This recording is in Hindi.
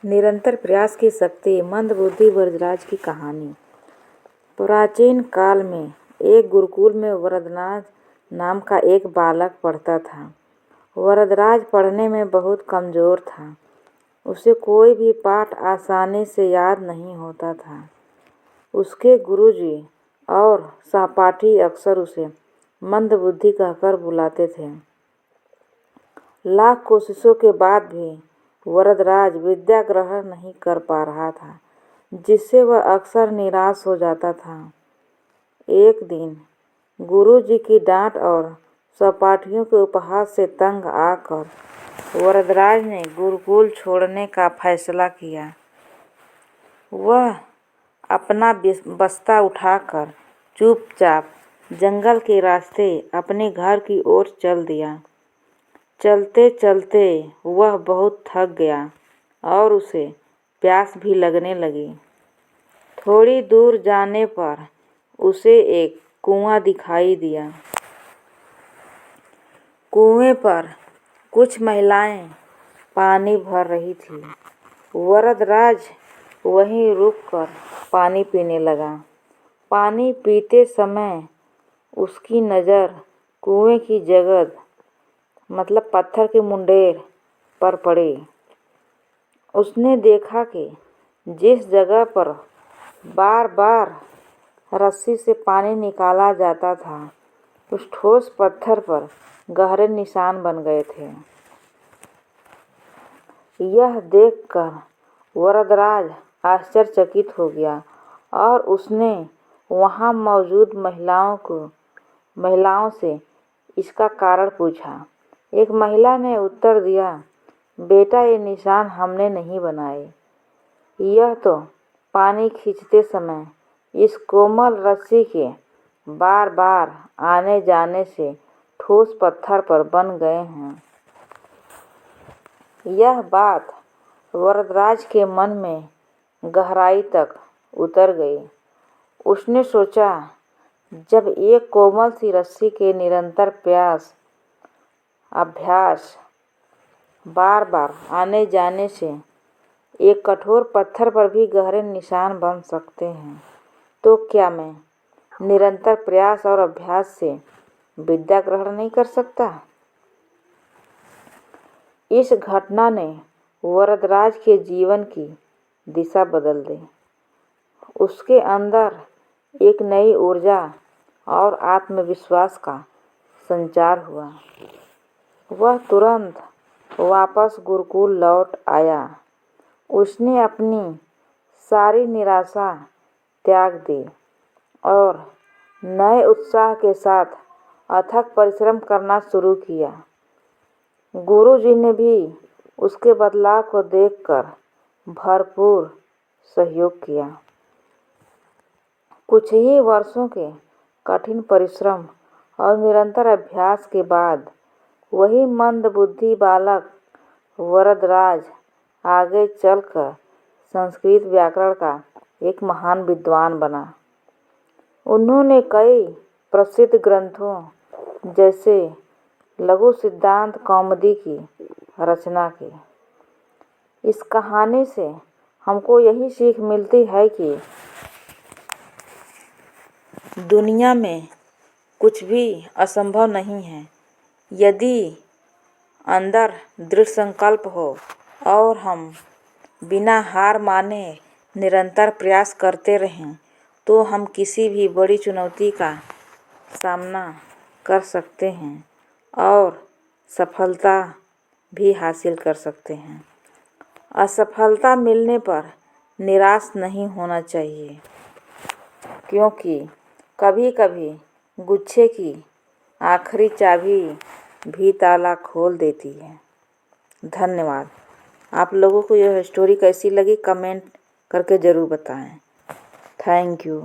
निरंतर प्रयास की शक्ति। मंदबुद्धि वरदराज की कहानी। प्राचीन काल में एक गुरुकुल में वरदराज नाम का एक बालक पढ़ता था। वरदराज पढ़ने में बहुत कमज़ोर था। उसे कोई भी पाठ आसानी से याद नहीं होता था। उसके गुरुजी और सहपाठी अक्सर उसे मंदबुद्धि कहकर बुलाते थे। लाख कोशिशों के बाद भी वरदराज विद्या ग्रहण नहीं कर पा रहा था, जिससे वह अक्सर निराश हो जाता था। एक दिन गुरुजी की डांट और सहपाठियों के उपहास से तंग आकर वरदराज ने गुरुकुल छोड़ने का फैसला किया। वह अपना बस्ता उठाकर चुपचाप जंगल के रास्ते अपने घर की ओर चल दिया। चलते चलते वह बहुत थक गया और उसे प्यास भी लगने लगी। थोड़ी दूर जाने पर उसे एक कुआं दिखाई दिया। कुएं पर कुछ महिलाएं पानी भर रही थीं। वरदराज वहीं रुककर पानी पीने लगा। पानी पीते समय उसकी नज़र कुएं की जगह पत्थर के मुंडेर पर पड़ी। उसने देखा कि जिस जगह पर बार बार रस्सी से पानी निकाला जाता था, उस ठोस पत्थर पर गहरे निशान बन गए थे। यह देखकर वरदराज आश्चर्यचकित हो गया और उसने वहां मौजूद महिलाओं से इसका कारण पूछा। एक महिला ने उत्तर दिया, बेटा, ये निशान हमने नहीं बनाए। यह तो पानी खींचते समय इस कोमल रस्सी के बार बार आने जाने से ठोस पत्थर पर बन गए हैं। यह बात वरदराज के मन में गहराई तक उतर गई। उसने सोचा, जब एक कोमल सी रस्सी के निरंतर अभ्यास बार बार आने जाने से एक कठोर पत्थर पर भी गहरे निशान बन सकते हैं, तो क्या मैं निरंतर प्रयास और अभ्यास से विद्या ग्रहण नहीं कर सकता? इस घटना ने वरदराज के जीवन की दिशा बदल दी। उसके अंदर एक नई ऊर्जा और आत्मविश्वास का संचार हुआ। वह तुरंत वापस गुरुकुल लौट आया। उसने अपनी सारी निराशा त्याग दी और नए उत्साह के साथ अथक परिश्रम करना शुरू किया। गुरुजी ने भी उसके बदलाव को देखकर भरपूर सहयोग किया। कुछ ही वर्षों के कठिन परिश्रम और निरंतर अभ्यास के बाद वही मंदबुद्धि बालक वरदराज आगे चलकर संस्कृत व्याकरण का एक महान विद्वान बना। उन्होंने कई प्रसिद्ध ग्रंथों जैसे लघु सिद्धांत कौमुदी की रचना की। इस कहानी से हमको यही सीख मिलती है कि दुनिया में कुछ भी असंभव नहीं है। यदि अंदर दृढ़ संकल्प हो और हम बिना हार माने निरंतर प्रयास करते रहें, तो हम किसी भी बड़ी चुनौती का सामना कर सकते हैं और सफलता भी हासिल कर सकते हैं। असफलता मिलने पर निराश नहीं होना चाहिए, क्योंकि कभी कभी गुच्छे की आखिरी चाबी भी ताला खोल देती है। धन्यवाद। आप लोगों को यह स्टोरी कैसी लगी कमेंट करके ज़रूर बताएं। Thank you.